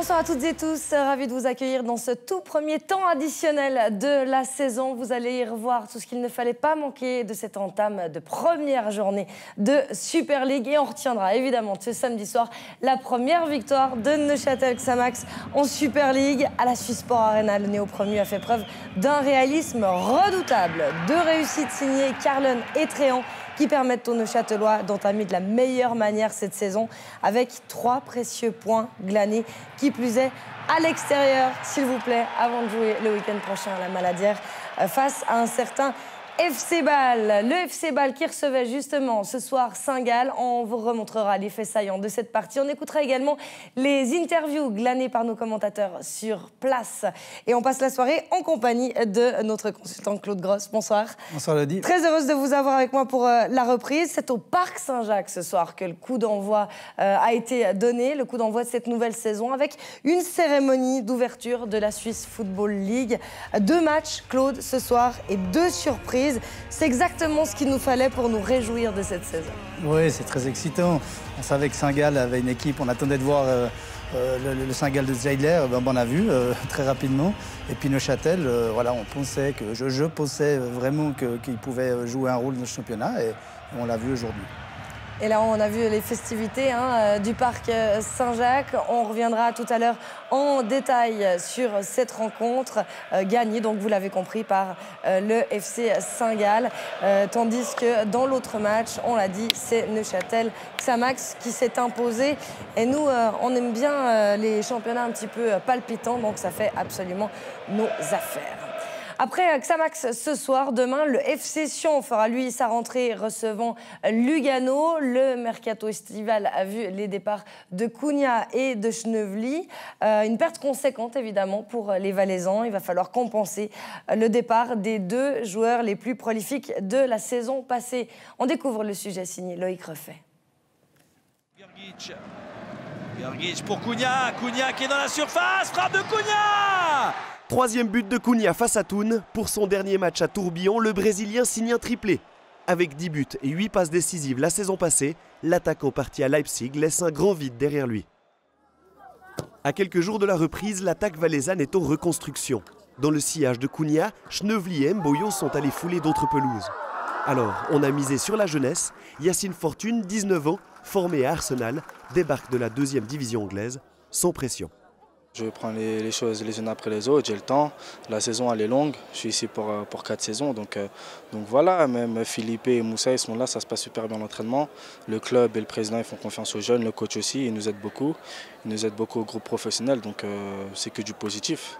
Bonsoir à toutes et tous, ravi de vous accueillir dans ce tout premier temps additionnel de la saison. Vous allez y revoir tout ce qu'il ne fallait pas manquer de cette entame de première journée de Super League. Et on retiendra évidemment ce samedi soir la première victoire de Neuchâtel Xamax en Super League. À la Suisse Sport Arena, le néo-promu a fait preuve d'un réalisme redoutable. Deux réussites signées Carlen et Tréant qui permettent aux Neuchâtelois d'entamer de la meilleure manière cette saison avec 3 précieux points glanés, qui plus est à l'extérieur, s'il vous plaît, avant de jouer le week-end prochain à la Maladière face à un certain FC Bâle. Le FC Bâle qui recevait justement ce soir Saint-Gall. On vous remontrera les faits saillants de cette partie. On écoutera également les interviews glanées par nos commentateurs sur place. Et on passe la soirée en compagnie de notre consultant Claude Gross. Bonsoir. Bonsoir Lodi. Très heureuse de vous avoir avec moi pour la reprise. C'est au Parc Saint-Jacques ce soir que le coup d'envoi a été donné, le coup d'envoi de cette nouvelle saison avec une cérémonie d'ouverture de la Swiss Football League. 2 matchs, Claude, ce soir et 2 surprises. C'est exactement ce qu'il nous fallait pour nous réjouir de cette saison. Oui, c'est très excitant. On savait que Saint-Gall avait une équipe, on attendait de voir le Saint-Gall de Zeidler, on a vu très rapidement. Et puis Neuchâtel, voilà, on pensait que je pensais vraiment qu'il pouvait jouer un rôle dans le championnat et on l'a vu aujourd'hui. Et là, on a vu les festivités du Parc Saint-Jacques. On reviendra tout à l'heure en détail sur cette rencontre gagnée, donc vous l'avez compris, par le FC Saint-Gall. Tandis que dans l'autre match, on l'a dit, c'est Neuchâtel Xamax qui s'est imposé. Et nous, on aime bien les championnats un petit peu palpitants, donc ça fait absolument nos affaires. Après Xamax ce soir, demain, le FC Sion fera lui sa rentrée recevant Lugano. Le mercato estival a vu les départs de Cunha et de Schneuvely. Une perte conséquente évidemment pour les Valaisans. Il va falloir compenser le départ des 2 joueurs les plus prolifiques de la saison passée. On découvre le sujet signé Loïc Refait. Gergic pour Cunha. Cunha qui est dans la surface. Frappe de Cunha! 3e but de Cunha face à Thun. Pour son dernier match à Tourbillon, le Brésilien signe un triplé. Avec 10 buts et 8 passes décisives la saison passée, l'attaquant parti à Leipzig laisse un grand vide derrière lui. À quelques jours de la reprise, l'attaque valaisanne est en reconstruction. Dans le sillage de Cunha, Schneuvely et Mboyon sont allés fouler d'autres pelouses. Alors, on a misé sur la jeunesse. Yacine Fortune, 19 ans, formé à Arsenal, débarque de la 2e division anglaise, sans pression. Je prends les choses les unes après les autres, j'ai le temps. La saison elle est longue, je suis ici pour 4 saisons. Donc voilà, même Philippe et Moussa ils sont là, ça se passe super bien l'entraînement. Le club et le président ils font confiance aux jeunes, le coach aussi, il nous aide beaucoup. Il nous aide beaucoup au groupe professionnel, donc c'est que du positif.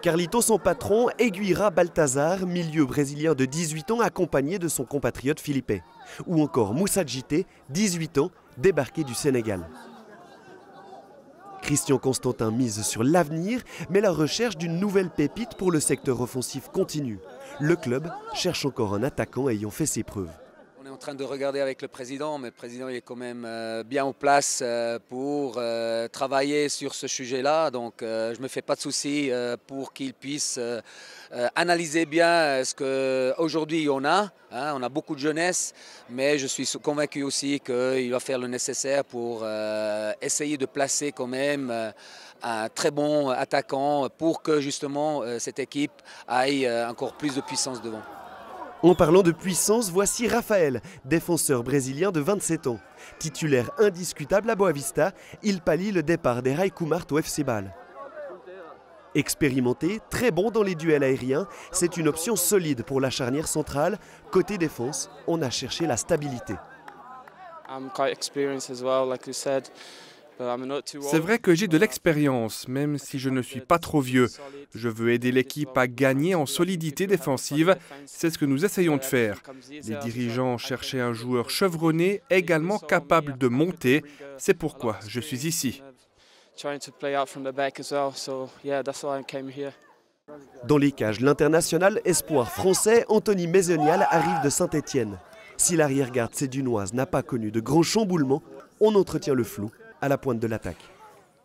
Carlito, son patron, aiguillera Balthazar, milieu brésilien de 18 ans accompagné de son compatriote Philippe. Ou encore Moussa Djité, 18 ans, débarqué du Sénégal. Christian Constantin mise sur l'avenir, mais la recherche d'une nouvelle pépite pour le secteur offensif continue. Le club cherche encore un attaquant ayant fait ses preuves. On est en train de regarder avec le président, mais le président il est quand même bien en place pour travailler sur ce sujet-là. Donc je ne me fais pas de soucis pour qu'il puisse analyser bien ce qu'aujourd'hui on a. On a beaucoup de jeunesse, mais je suis convaincu aussi qu'il va faire le nécessaire pour essayer de placer quand même un très bon attaquant pour que justement cette équipe aille encore plus de puissance devant. En parlant de puissance, voici Raphaël, défenseur brésilien de 27 ans. Titulaire indiscutable à Boavista, il pallie le départ des Raikoumart au FC Bâle. Expérimenté, très bon dans les duels aériens, c'est une option solide pour la charnière centrale. Côté défense, on a cherché la stabilité. C'est vrai que j'ai de l'expérience, même si je ne suis pas trop vieux. Je veux aider l'équipe à gagner en solidité défensive. C'est ce que nous essayons de faire. Les dirigeants cherchaient un joueur chevronné, également capable de monter. C'est pourquoi je suis ici. Dans les cages, l'international espoir français Anthony Maisonial arrive de Saint-Étienne. Si l'arrière-garde sédunoise n'a pas connu de grands chamboulements, on entretient le flou à la pointe de l'attaque.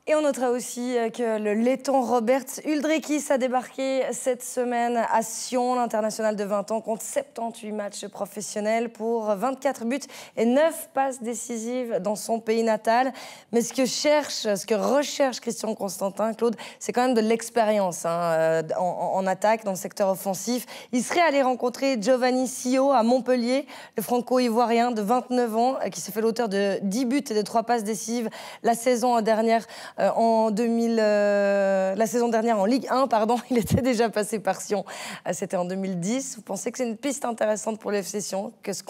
Et on notera aussi que le letton Roberts Uldrikis a débarqué cette semaine à Sion. L'international de 20 ans compte 78 matchs professionnels pour 24 buts et 9 passes décisives dans son pays natal. Mais ce que recherche Christian Constantin, Claude, c'est quand même de l'expérience en attaque, dans le secteur offensif. Il serait allé rencontrer Giovanni Sio à Montpellier, le franco-ivoirien de 29 ans, qui s'est fait l'auteur de 10 buts et de 3 passes décisives la saison dernière. La saison dernière en Ligue 1, il était déjà passé par Sion. C'était en 2010. Vous pensez que c'est une piste intéressante pour le FC Sion, que ce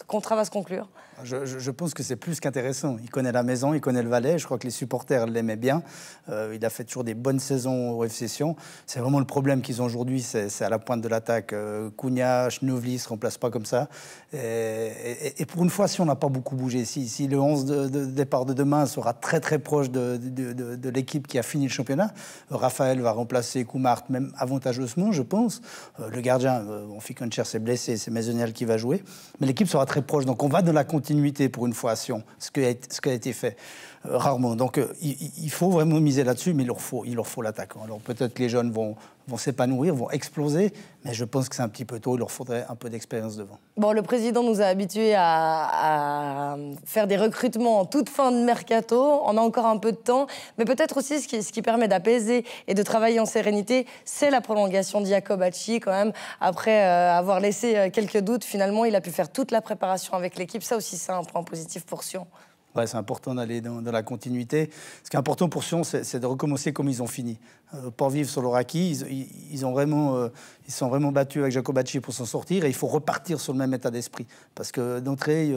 contrat va se conclure? Je pense que c'est plus qu'intéressant. Il connaît la maison, il connaît le Valais. Je crois que les supporters l'aimaient bien. Il a fait toujours des bonnes saisons au FC Sion. C'est vraiment le problème qu'ils ont aujourd'hui, c'est à la pointe de l'attaque. Cunha, Schnouvli ne se remplacent pas comme ça. Et pour une fois, Sion n'a pas beaucoup bougé. Si le 11 de départ de demain sera très très proche de l'équipe qui a fini le championnat, Raphaël va remplacer Koumart, même avantageusement, je pense. Le gardien, Fikoncher s'est blessé, c'est Maisonnel qui va jouer. Mais l'équipe sera très proche. Donc on va dans la continuité pour une fois à Sion, ce qui a été fait rarement. Donc il faut vraiment miser là-dessus, mais il leur faut l'attaquant. Alors peut-être que les jeunes vont s'épanouir, vont exploser, mais je pense que c'est un petit peu tôt, il leur faudrait un peu d'expérience devant. Bon, le président nous a habitués à faire des recrutements en toute fin de mercato. On a encore un peu de temps, mais peut-être aussi ce qui permet d'apaiser et de travailler en sérénité, c'est la prolongation d'Iacobacci quand même. Après avoir laissé quelques doutes, finalement, il a pu faire toute la préparation avec l'équipe. Ça aussi, c'est un point positif pour Sion. Ouais, c'est important d'aller dans la continuité. Ce qui est important pour Sion, c'est de recommencer comme ils ont fini. Pas vivre sur leur acquis. Ils sont vraiment battus avec Jacobacci pour s'en sortir et il faut repartir sur le même état d'esprit. Parce que d'entrée,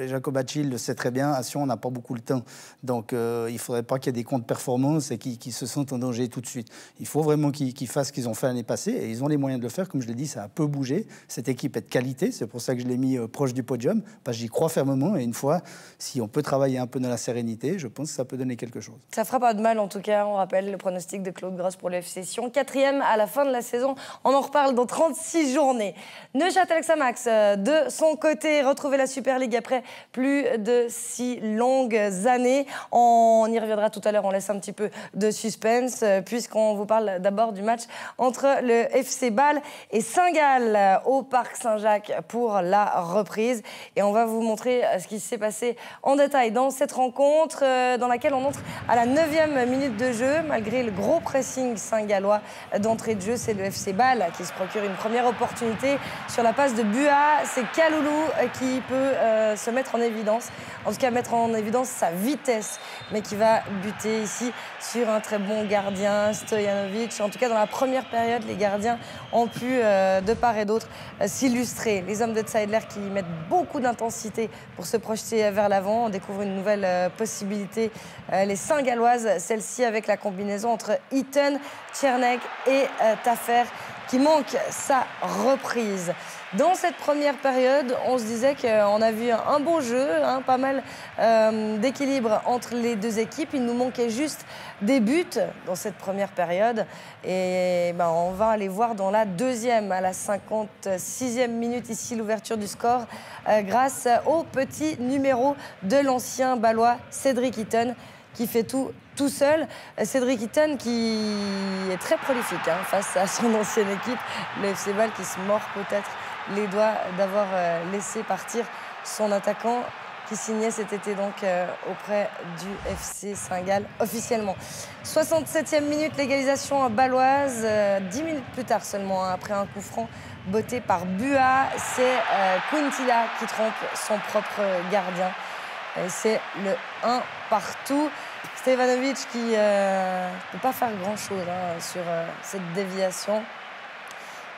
Jacobacci le sait très bien, à Sion, on n'a pas beaucoup le temps. Donc il ne faudrait pas qu'il y ait des contre-performances et qu'ils se sentent en danger tout de suite. Il faut vraiment qu'ils fassent ce qu'ils ont fait l'année passée et ils ont les moyens de le faire. Comme je l'ai dit, ça a un peu bougé. Cette équipe est de qualité, c'est pour ça que je l'ai mis proche du podium, parce que j'y crois fermement et une fois, si on peut travailler un peu dans la sérénité, je pense que ça peut donner quelque chose. Ça fera pas de mal en tout cas, on rappelle le pronostic de Claude Grosse pour le FC Sion. 4e à la fin de la saison, on en reparle dans 36 journées. Neuchâtel-Xamax, de son côté, retrouver la Super League après plus de 6 longues années. On y reviendra tout à l'heure, on laisse un petit peu de suspense, puisqu'on vous parle d'abord du match entre le FC Bâle et Saint-Gall au Parc Saint-Jacques pour la reprise. Et on va vous montrer ce qui s'est passé en détail dans cette rencontre dans laquelle on entre à la 9e minute de jeu. Malgré le gros pressing saint-gallois d'entrée de jeu, c'est le FC Bâle qui se procure une première opportunité sur la passe de Bua. C'est Kaloulou qui peut se mettre en évidence, en tout cas mettre en évidence sa vitesse, mais qui va buter ici sur un très bon gardien, Stojanovic. En tout cas, dans la première période, les gardiens ont pu, de part et d'autre, s'illustrer. Les hommes de Zeidler qui mettent beaucoup d'intensité pour se projeter vers l'avant. On découvre une nouvelle possibilité, les Saint-Galloises, celle-ci avec la combinaison entre Eaton, Tcherneg et Taffer, qui manque sa reprise. Dans cette première période, on se disait qu'on a vu un beau jeu, pas mal d'équilibre entre les deux équipes. Il nous manquait juste des buts dans cette première période. Et on va aller voir dans la deuxième, à la 56e minute, ici l'ouverture du score, grâce au petit numéro de l'ancien Bâlois, Cédric Eaton, qui fait tout seul. Cédric Eaton qui est très prolifique face à son ancienne équipe, le FC Bâle, qui se mord peut-être les doigts d'avoir laissé partir son attaquant qui signait cet été donc auprès du FC Saint-Gall officiellement. 67e minute, l'égalisation bâloise, 10 minutes plus tard seulement, après un coup franc botté par Bua. C'est Quintila qui trompe son propre gardien. Et c'est le 1 partout. Stevanovic qui ne peut pas faire grand-chose sur cette déviation.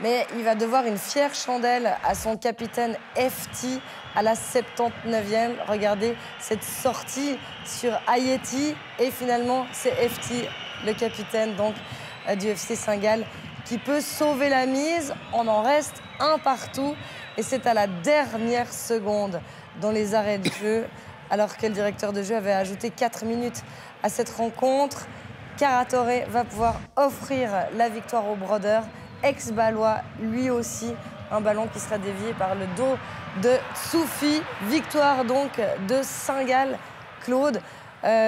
Mais il va devoir une fière chandelle à son capitaine FT à la 79e. Regardez cette sortie sur Ayeti. Et finalement, c'est FT, le capitaine donc, du FC Saint-Gall, qui peut sauver la mise. On en reste 1 partout. Et c'est à la dernière seconde dans les arrêts de jeu, alors que le directeur de jeu avait ajouté 4 minutes à cette rencontre. Karatoré va pouvoir offrir la victoire aux Brodeurs. Ex-Bâlois, lui aussi, un ballon qui sera dévié par le dos de Soufi. Victoire donc de Saint-Gall. Claude,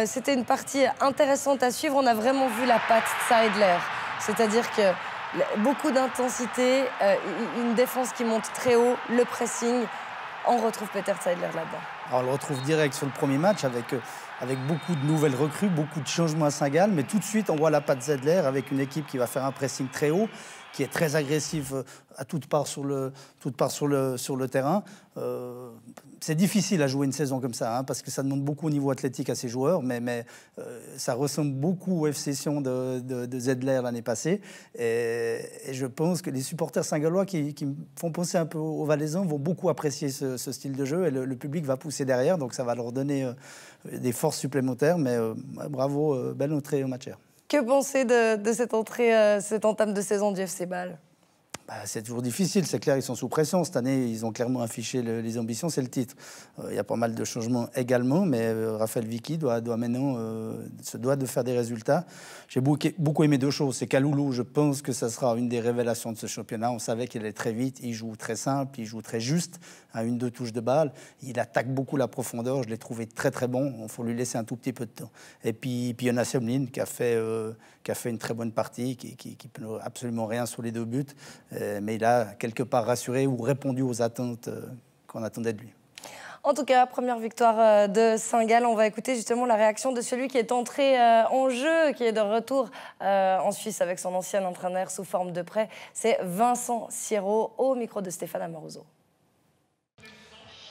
C'était une partie intéressante à suivre. On a vraiment vu la patte Zeidler. C'est-à-dire que beaucoup d'intensité, une défense qui monte très haut, le pressing. On retrouve Peter Zeidler là-dedans. On le retrouve direct sur le premier match avec beaucoup de nouvelles recrues, beaucoup de changements à Saint-Gall. Mais tout de suite, on voit la patte Zeidler avec une équipe qui va faire un pressing très haut, qui est très agressive à toutes parts sur le terrain. C'est difficile à jouer une saison comme ça, parce que ça demande beaucoup au niveau athlétique à ces joueurs, mais ça ressemble beaucoup au FC Sion de Zeidler l'année passée. Et je pense que les supporters saint-gallois qui me font penser un peu aux Valaisans vont beaucoup apprécier ce style de jeu, et le public va pousser derrière, donc ça va leur donner des forces supplémentaires. Mais bravo, belle entrée au match. Que penser de cette entrée, cette entame de saison du FC Bâle? C'est toujours difficile, c'est clair, ils sont sous pression. Cette année, ils ont clairement affiché les ambitions, c'est le titre. Il y a pas mal de changements également, mais Raphaël Vicky doit maintenant se doit de faire des résultats. J'ai beaucoup aimé deux choses. C'est Kaloulou, je pense que ça sera une des révélations de ce championnat. On savait qu'il allait très vite, il joue très simple, il joue très juste, à 1-2 touches de balle. Il attaque beaucoup la profondeur, je l'ai trouvé très très bon. Il faut lui laisser un tout petit peu de temps. Et puis Jonas Semlin qui a fait une très bonne partie, qui peut absolument rien sur les deux buts. Mais il a quelque part rassuré ou répondu aux attentes qu'on attendait de lui. En tout cas, première victoire de Saint-Gall. On va écouter justement la réaction de celui qui est entré en jeu, qui est de retour en Suisse avec son ancien entraîneur sous forme de prêt. C'est Vincent Sierro au micro de Stéphane Amoroso.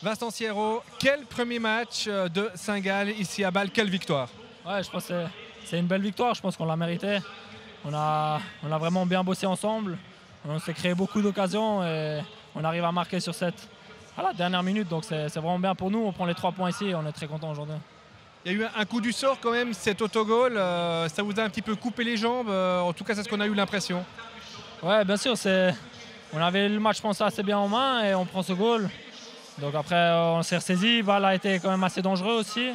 Vincent Sierro, quel premier match de Saint-Gall ici à Bâle, quelle victoire? Ouais, je pense que c'est une belle victoire, je pense qu'on l'a mérité. On a vraiment bien bossé ensemble. On s'est créé beaucoup d'occasions et on arrive à marquer sur cette dernière minute. Donc c'est vraiment bien pour nous. On prend les 3 points ici et on est très contents aujourd'hui. Il y a eu un coup du sort quand même, cet autogol. Ça vous a un petit peu coupé les jambes. En tout cas, c'est ce qu'on a eu l'impression. Ouais, bien sûr. On avait le match, je pense, assez bien en main et on prend ce goal. Donc après, on s'est ressaisi. Bâle a été quand même assez dangereux aussi.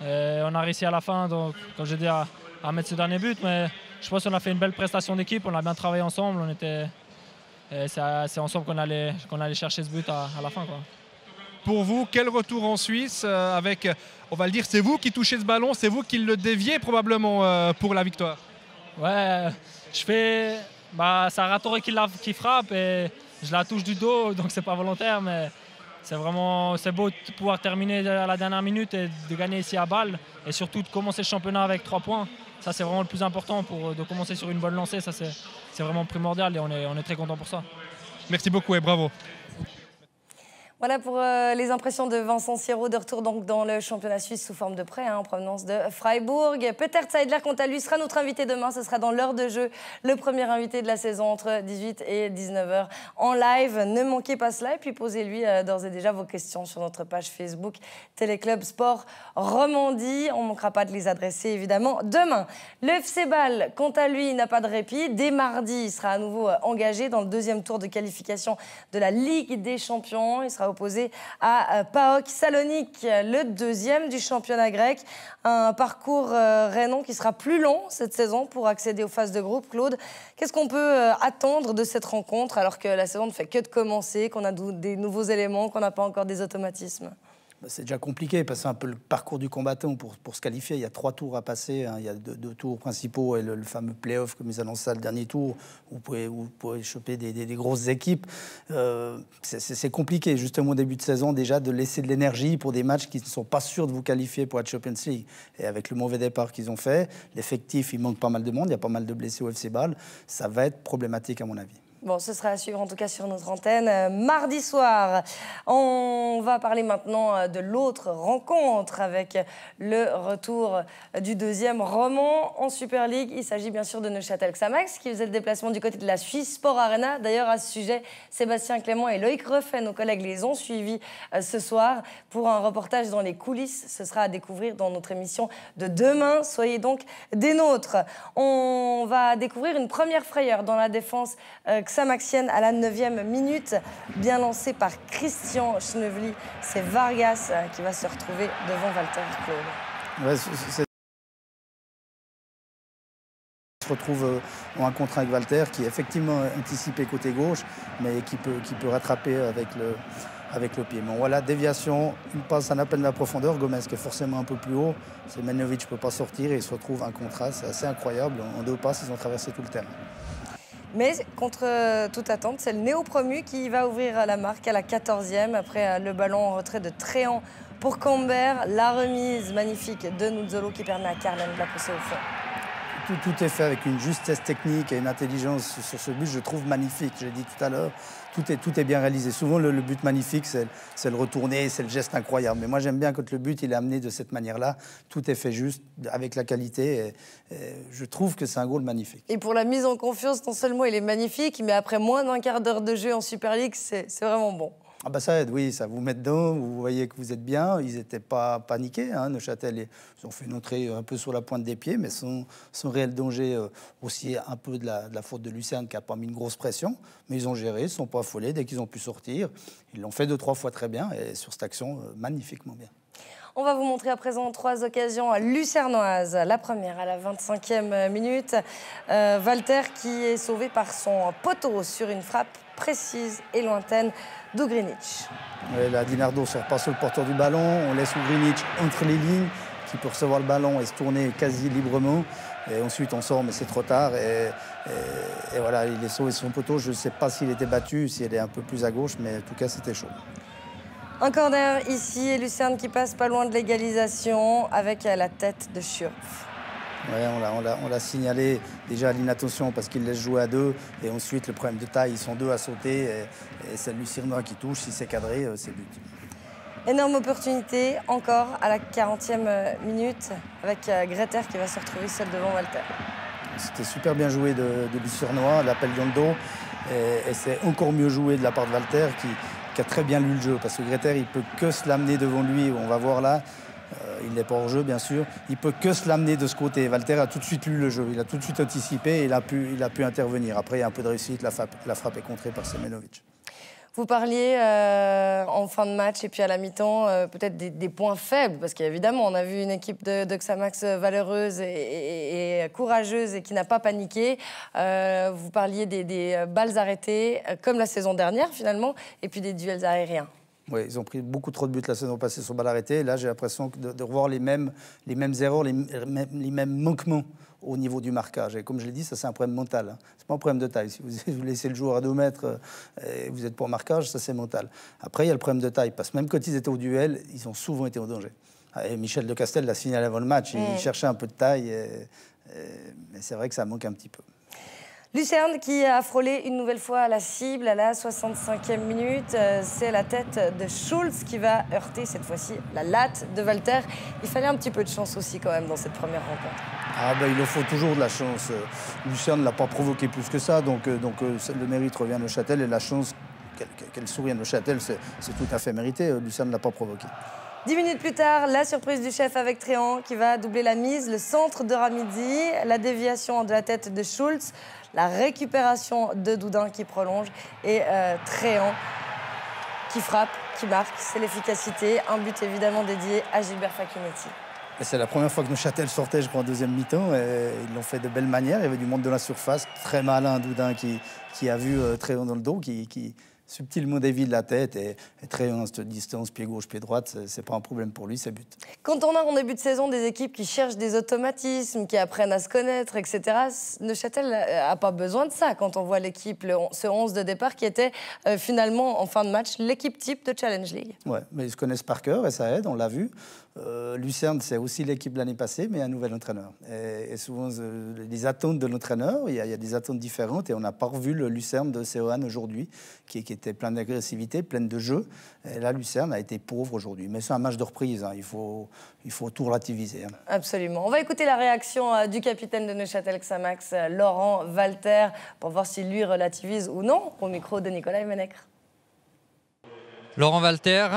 Et on a réussi à la fin, donc, comme je dis, à mettre ce dernier but. Mais je pense qu'on a fait une belle prestation d'équipe, on a bien travaillé ensemble. C'est ensemble qu'on allait chercher ce but à la fin, quoi. Pour vous, quel retour en Suisse avec, on va le dire, c'est vous qui touchez ce ballon, c'est vous qui le déviez probablement pour la victoire? Ouais, c'est Ratoré qui frappe et je la touche du dos, donc c'est pas volontaire, mais c'est beau de pouvoir terminer à la dernière minute et de gagner ici à Bâle et surtout de commencer le championnat avec 3 points. Ça, c'est vraiment le plus important de commencer sur une bonne lancée. Ça, c'est vraiment primordial et on est très content pour ça. Merci beaucoup et bravo. Voilà pour les impressions de Vincent Sierro, de retour donc dans le championnat suisse sous forme de prêt, en provenance de Freiburg. Peter Zeidler, quant à lui, sera notre invité demain. Ce sera dans l'heure de jeu, le premier invité de la saison entre 18 et 19h en live. Ne manquez pas cela et puis posez-lui d'ores et déjà vos questions sur notre page Facebook Téléclub Sport Romandie. On ne manquera pas de les adresser évidemment demain. Le FC Bâle, quant à lui, n'a pas de répit. Dès mardi, il sera à nouveau engagé dans le 2e tour de qualification de la Ligue des Champions. Il sera opposé à PAOK Salonique, le 2e du championnat grec. Un parcours rhénan qui sera plus long cette saison pour accéder aux phases de groupe. Claude, qu'est-ce qu'on peut attendre de cette rencontre alors que la saison ne fait que de commencer, qu'on a des nouveaux éléments, qu'on n'a pas encore des automatismes? C'est déjà compliqué parce que c'est un peu le parcours du combattant pour se qualifier. Il y a 3 tours à passer. Il y a deux tours principaux et le fameux play-off, comme ils annoncent ça, le dernier tour, où vous pouvez choper des grosses équipes. C'est compliqué, justement, au début de saison, déjà, de laisser de l'énergie pour des matchs qui ne sont pas sûrs de vous qualifier pour la Champions League. Et avec le mauvais départ qu'ils ont fait, l'effectif, il manque pas mal de monde, il y a pas mal de blessés au FC Bâle. Ça va être problématique, à mon avis. Bon, ce sera à suivre en tout cas sur notre antenne. Mardi soir, on va parler maintenant de l'autre rencontre avec le retour du 2e roman en Super League. Il s'agit bien sûr de Neuchâtel Xamax qui faisait le déplacement du côté de la Suisse Sport Arena. D'ailleurs, à ce sujet, Sébastien Clément et Loïc Refait, nos collègues, les ont suivis ce soir pour un reportage dans les coulisses. Ce sera à découvrir dans notre émission de demain. Soyez donc des nôtres. On va découvrir une première frayeur dans la défense xamaxienne à la 9e minute, bien lancé par Christian Schnevely. C'est Vargas qui va se retrouver devant Walter Claude. Ouais, se retrouve en un contre avec Walter qui est effectivement anticipé côté gauche, mais qui peut rattraper avec le pied. Mais voilà, déviation, une passe, un appel de la profondeur. Gomez qui est forcément un peu plus haut. Semenovic ne peut pas sortir et il se retrouve un contrat. C'est assez incroyable. En 2 passes, ils ont traversé tout le terrain. Mais contre toute attente, c'est le néo-promu qui va ouvrir la marque à la 14e après le ballon en retrait de Tréant pour Cambert. La remise magnifique de Nuzzolo qui permet à Carlen de la pousser au fond. Tout est fait avec une justesse technique et une intelligence sur ce but, je trouve magnifique. Je l'ai dit tout à l'heure, tout est bien réalisé. Souvent, le but magnifique, c'est le retourné, c'est le geste incroyable. Mais moi, j'aime bien quand le but il est amené de cette manière-là. Tout est fait juste, avec la qualité. Et je trouve que c'est un goal magnifique. Et pour la mise en confiance, non seulement il est magnifique, mais après moins d'un quart d'heure de jeu en Super League, c'est vraiment bon. Ah bah ça aide, oui, ça vous met dedans, vous voyez que vous êtes bien. Ils n'étaient pas paniqués, hein. Neuchâtel, ils ont fait une entrée un peu sur la pointe des pieds, mais sans réel danger, aussi un peu de la faute de Lucerne qui n'a pas mis une grosse pression. Mais ils ont géré, ils ne sont pas affolés dès qu'ils ont pu sortir. Ils l'ont fait 2-3 fois très bien et sur cette action, magnifiquement bien. On va vous montrer à présent 3 occasions lucernoises. La première à la 25e minute. Walter qui est sauvé par son poteau sur une frappe précise et lointaine d'Ugrinic. Ouais, là, Di Nardo ne sort pas sur le porteur du ballon. On laisse Ugrinic entre les lignes qui peut recevoir le ballon et se tourner quasi librement. Et ensuite, on sort, mais c'est trop tard. Et voilà, il est sauvé sur son poteau. Je ne sais pas s'il était battu, s'il est un peu plus à gauche, mais en tout cas, c'était chaud. Un corner ici et Lucerne qui passe pas loin de l'égalisation avec la tête de Schurf. Ouais, on l'a signalé déjà à l'inattention parce qu'il laisse jouer à 2. Et ensuite, le problème de taille, ils sont 2 à sauter. Et c'est Lucerne qui touche. Si c'est cadré, c'est but. Énorme opportunité encore à la 40e minute avec Greter qui va se retrouver seul devant Walter. C'était super bien joué de Lucernois, l'appel dans le dos. Et c'est encore mieux joué de la part de Walter qui a très bien lu le jeu. Parce que Greter, il ne peut que se l'amener devant lui. On va voir là. Il n'est pas hors jeu, bien sûr. Il ne peut que se l'amener de ce côté. Walter a tout de suite lu le jeu. Il a tout de suite anticipé et il a pu intervenir. Après, il y a un peu de réussite. La frappe est contrée par Semenovic. Vous parliez en fin de match et puis à la mi-temps peut-être des points faibles, parce qu'évidemment, on a vu une équipe de Xamax valeureuse et courageuse et qui n'a pas paniqué. Vous parliez des balles arrêtées, comme la saison dernière finalement, et puis des duels aériens. Oui, ils ont pris beaucoup trop de buts la saison passée sur balles arrêtées. Et là, j'ai l'impression de revoir les mêmes erreurs, les mêmes manquements au niveau du marquage. Et comme je l'ai dit, ça c'est un problème mental. Hein. C'est pas un problème de taille. Si vous laissez le joueur à 2 mètres et vous n'êtes pas au marquage, ça c'est mental. Après, il y a le problème de taille, parce que même quand ils étaient au duel, ils ont souvent été au danger. Et Michel de Castel l'a signalé avant le match. Il cherchait un peu de taille, mais c'est vrai que ça manque un petit peu. Lucerne qui a frôlé une nouvelle fois à la cible à la 65e minute. C'est la tête de Schulz qui va heurter cette fois-ci la latte de Walter. Il fallait un petit peu de chance aussi quand même dans cette première rencontre. Ah ben, il en faut toujours de la chance. Lucerne ne l'a pas provoqué plus que ça, donc le mérite revient à Neuchâtel et la chance qu'elle sourie à Neuchâtel, c'est tout à fait mérité. Lucerne ne l'a pas provoqué. 10 minutes plus tard, la surprise du chef avec Tréant qui va doubler la mise, le centre de Ramidi, la déviation de la tête de Schulz, la récupération de Doudin qui prolonge et Tréant qui frappe, qui marque. C'est l'efficacité. Un but évidemment dédié à Gilbert Facchinetti. C'est la première fois que Neuchâtel sortait, je crois, en deuxième mi-temps. Ils l'ont fait de belle manière. Il y avait du monde de la surface. Très malin, Doudin, qui a vu Tréant dans le dos, qui subtilement dévie de la tête et Tréant à cette distance, pied gauche, pied droite, c'est pas un problème pour lui, c'est but. Quand on a en début de saison des équipes qui cherchent des automatismes, qui apprennent à se connaître, etc., Neuchâtel n'a pas besoin de ça quand on voit l'équipe, ce 11 de départ qui était finalement en fin de match l'équipe type de Challenge League. Ouais, mais ils se connaissent par cœur et ça aide, on l'a vu. Lucerne, c'est aussi l'équipe de l'année passée, mais un nouvel entraîneur. Et souvent, les attentes de l'entraîneur, il y a des attentes différentes et on n'a pas revu le Lucerne de Seoane aujourd'hui, qui était plein d'agressivité, plein de jeu. Et là, Lucerne a été pauvre aujourd'hui. Mais c'est un match de reprise, hein. Il faut tout relativiser. Hein. Absolument. On va écouter la réaction du capitaine de Neuchâtel Xamax, Laurent Walter, pour voir si lui relativise ou non, au micro de Nicolas Menecre. Laurent Walter,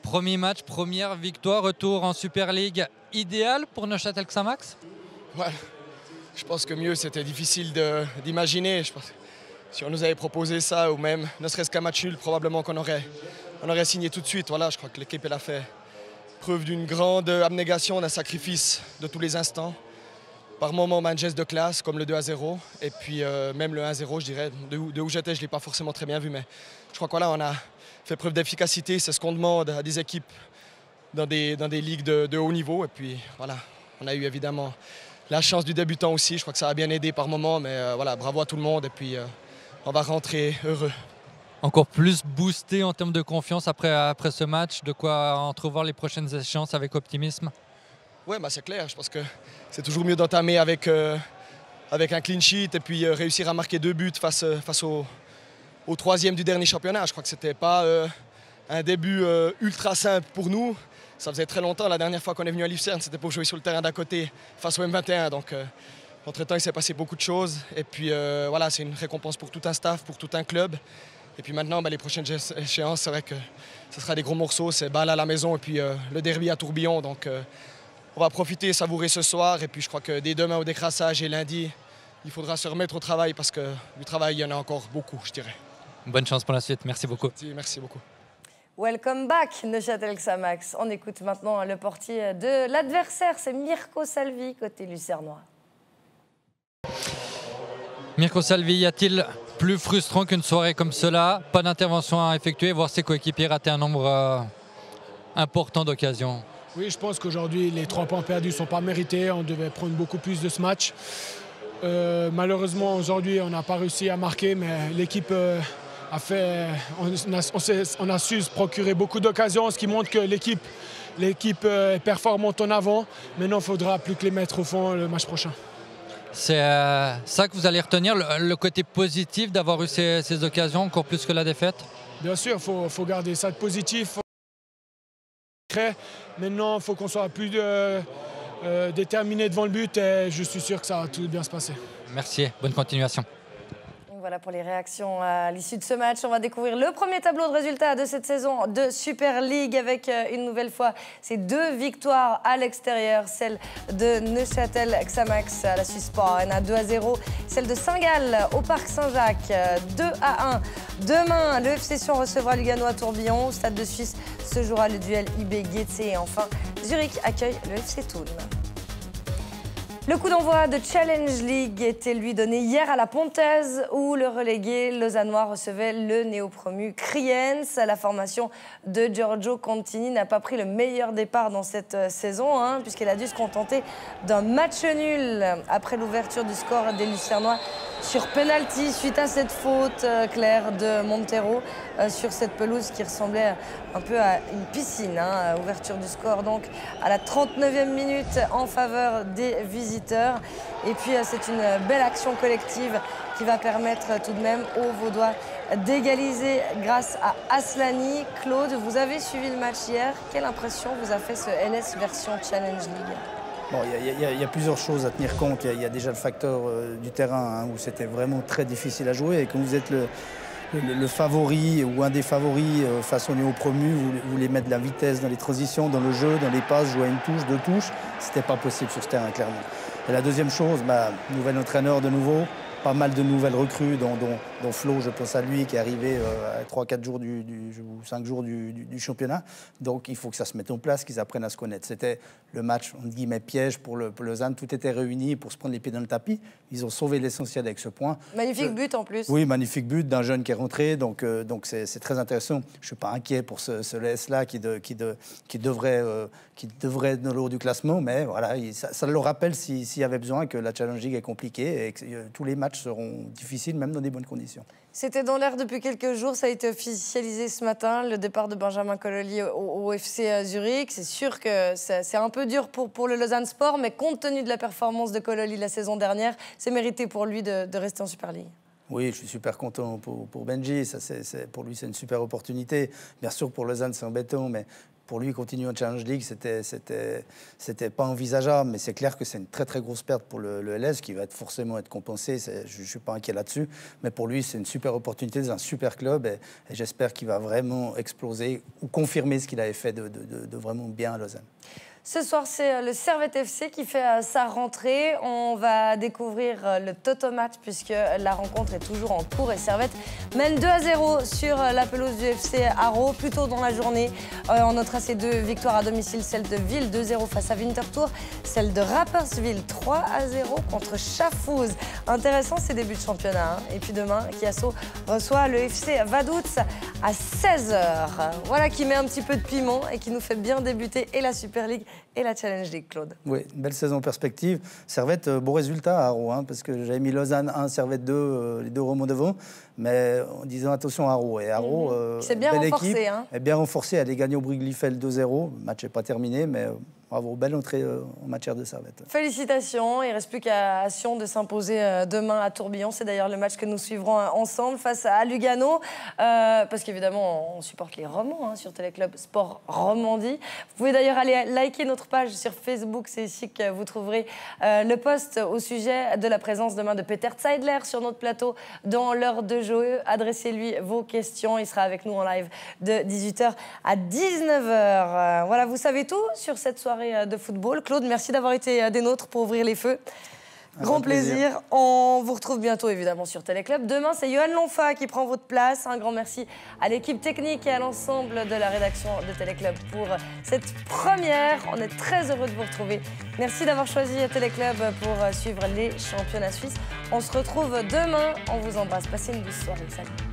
premier match, première victoire, retour en Super League, idéal pour Neuchâtel Xamax? Ouais, je pense que mieux, c'était difficile d'imaginer. Je pense, si on nous avait proposé ça, ou même ne serait-ce qu'un match nul, probablement qu'on aurait signé tout de suite. Voilà, je crois que l'équipe a fait preuve d'une grande abnégation, d'un sacrifice de tous les instants. par moments un geste de classe comme le 2-0 et puis même le 1-0, je dirais. De où j'étais, je ne l'ai pas forcément très bien vu, mais je crois qu'on a fait preuve d'efficacité. C'est ce qu'on demande à des équipes dans des ligues de haut niveau. Et puis voilà, on a eu évidemment la chance du débutant aussi. Je crois que ça a bien aidé par moments, mais voilà, bravo à tout le monde et puis on va rentrer heureux. Encore plus boosté en termes de confiance après ce match, de quoi entrevoir les prochaines échéances avec optimisme? Oui, bah c'est clair. Je pense que c'est toujours mieux d'entamer avec un clean sheet et puis réussir à marquer 2 buts face au troisième du dernier championnat. Je crois que ce n'était pas un début ultra simple pour nous. Ça faisait très longtemps, la dernière fois qu'on est venu à Lucerne, c'était pour jouer sur le terrain d'à côté face au M21. Donc, entre-temps, il s'est passé beaucoup de choses. Et puis, voilà, c'est une récompense pour tout un staff, pour tout un club. Et puis maintenant, les prochaines échéances, c'est vrai que ce sera des gros morceaux. C'est Bâle à la maison et puis le derby à Tourbillon. Donc, on va profiter, savourer ce soir. Et puis, je crois que dès demain au décrassage et lundi, il faudra se remettre au travail parce que du travail, il y en a encore beaucoup, je dirais. Bonne chance pour la suite. Merci beaucoup. Merci beaucoup. Welcome back, Neuchâtel Xamax. On écoute maintenant le portier de l'adversaire, c'est Mirko Salvi, côté lucernois. Mirko Salvi, y a-t-il plus frustrant qu'une soirée comme cela? Pas d'intervention à effectuer, voir ses coéquipiers rater un nombre important d'occasions. Oui, je pense qu'aujourd'hui, les 3 points perdus ne sont pas mérités. On devait prendre beaucoup plus de ce match. Malheureusement, aujourd'hui, on n'a pas réussi à marquer, mais l'équipe on a su se procurer beaucoup d'occasions, ce qui montre que l'équipe est performante en avant. Maintenant, il ne faudra plus que les mettre au fond le match prochain. C'est ça que vous allez retenir, le côté positif d'avoir eu ces occasions, encore plus que la défaite? Bien sûr, il faut garder ça de positif. Maintenant, il faut qu'on soit plus déterminé devant le but et je suis sûr que ça va tout bien se passer. Merci, bonne continuation. Voilà pour les réactions à l'issue de ce match. On va découvrir le premier tableau de résultats de cette saison de Super League avec une nouvelle fois ces 2 victoires à l'extérieur. Celle de Neuchâtel Xamax à la Suisse Sport Arena 2-0. Celle de Saint-Gall au Parc Saint-Jacques 2-1. Demain, le FC Sion recevra Lugano à Tourbillon. Au Stade de Suisse se jouera le duel IB-Getse. Et enfin, Zurich accueille le FC Thun. Le coup d'envoi de Challenge League était lui donné hier à la Pontaise où le relégué lausannois recevait le néo-promu Kriens. La formation de Giorgio Contini n'a pas pris le meilleur départ dans cette saison puisqu'elle a dû se contenter d'un match nul après l'ouverture du score des Lucernois sur penalty suite à cette faute claire de Montero sur cette pelouse qui ressemblait un peu à une piscine. Ouverture du score donc à la 39e minute en faveur des visiteurs. Et puis c'est une belle action collective qui va permettre tout de même aux Vaudois d'égaliser grâce à Aslani. Claude, vous avez suivi le match hier. Quelle impression vous a fait ce LS version Challenge League? Bon, il y a plusieurs choses à tenir compte. Il y a déjà le facteur du terrain où c'était vraiment très difficile à jouer. Et quand vous êtes le favori ou un des favoris face au néo-promu, vous voulez mettre de la vitesse dans les transitions, dans le jeu, dans les passes, jouer à une touche, 2 touches. C'était pas possible sur ce terrain, clairement. Et la deuxième chose, nouvel entraîneur de nouveau. Pas mal de nouvelles recrues, dont Flo, je pense à lui, qui est arrivé à 3-4 jours ou 5 jours du championnat. Donc il faut que ça se mette en place, qu'ils apprennent à se connaître. C'était le match, entre guillemets, piège pour Lausanne. Tout était réuni pour se prendre les pieds dans le tapis. Ils ont sauvé l'essentiel avec ce point. Magnifique but en plus. Oui, magnifique but d'un jeune qui est rentré. Donc c'est très intéressant. Je ne suis pas inquiet pour ce LS-là qui devrait être dans le haut du classement. Mais voilà, ça le rappelle s'il y avait besoin que la Challenge League est compliquée et que tous les matchs seront difficiles, même dans des bonnes conditions. C'était dans l'air depuis quelques jours, ça a été officialisé ce matin, le départ de Benjamin Cololi au FC Zurich. C'est sûr que c'est un peu dur pour le Lausanne Sport, mais compte tenu de la performance de Cololi la saison dernière, c'est mérité pour lui de rester en Super League. Oui, je suis super content pour Benji. Pour lui, c'est une super opportunité. Bien sûr, pour Lausanne, c'est embêtant, mais pour lui, continuer en Challenge League, c'était pas envisageable. Mais c'est clair que c'est une très, très grosse perte pour le LS qui va forcément être compensé. Je ne suis pas inquiet là-dessus. Mais pour lui, c'est une super opportunité dans un super club. Et j'espère qu'il va vraiment exploser ou confirmer ce qu'il avait fait de vraiment bien à Lausanne. Ce soir, c'est le Servette FC qui fait sa rentrée. On va découvrir le Toto match puisque la rencontre est toujours en cours et Servette mène 2-0 sur la pelouse du FC Haro. Plus tôt dans la journée, on notera ces 2 victoires à domicile, celle de Ville 2-0 face à Winterthur, celle de Rapperswil 3-0 contre Schaffhouse. Intéressant ces débuts de championnat. Et puis demain, Chiasso reçoit le FC Vaduz à 16h. Voilà qui met un petit peu de piment et qui nous fait bien débuter et la Super League et la Challenge League, Claude. Oui, une belle saison en perspective. Servette, beau résultat à Haro, parce que j'avais mis Lausanne 1, Servette 2, les 2 remontent devant, mais en disant attention à Haro. Et Haro, c'est bien renforcé. Équipe, est bien renforcée, elle a gagné au Briglifeld 2-0. Le match n'est pas terminé, mais bravo, belle entrée en matière de Servette. Félicitations, il ne reste plus qu'à Sion de s'imposer demain à Tourbillon. C'est d'ailleurs le match que nous suivrons ensemble face à Lugano, parce qu'évidemment, on supporte les Romans sur Téléclub Sport Romandie. Vous pouvez d'ailleurs aller liker notre page sur Facebook, c'est ici que vous trouverez le post au sujet de la présence demain de Peter Zeidler sur notre plateau dans l'heure de jeu. Adressez-lui vos questions, il sera avec nous en live de 18h à 19h. Voilà, vous savez tout sur cette soirée de football. Claude, merci d'avoir été des nôtres pour ouvrir les feux. Grand plaisir. On vous retrouve bientôt évidemment sur Téléclub. Demain, c'est Johan Lonfa qui prend votre place. Un grand merci à l'équipe technique et à l'ensemble de la rédaction de Téléclub pour cette première. On est très heureux de vous retrouver. Merci d'avoir choisi Téléclub pour suivre les championnats suisses. On se retrouve demain. On vous embrasse. Passez une douce soirée. Salut.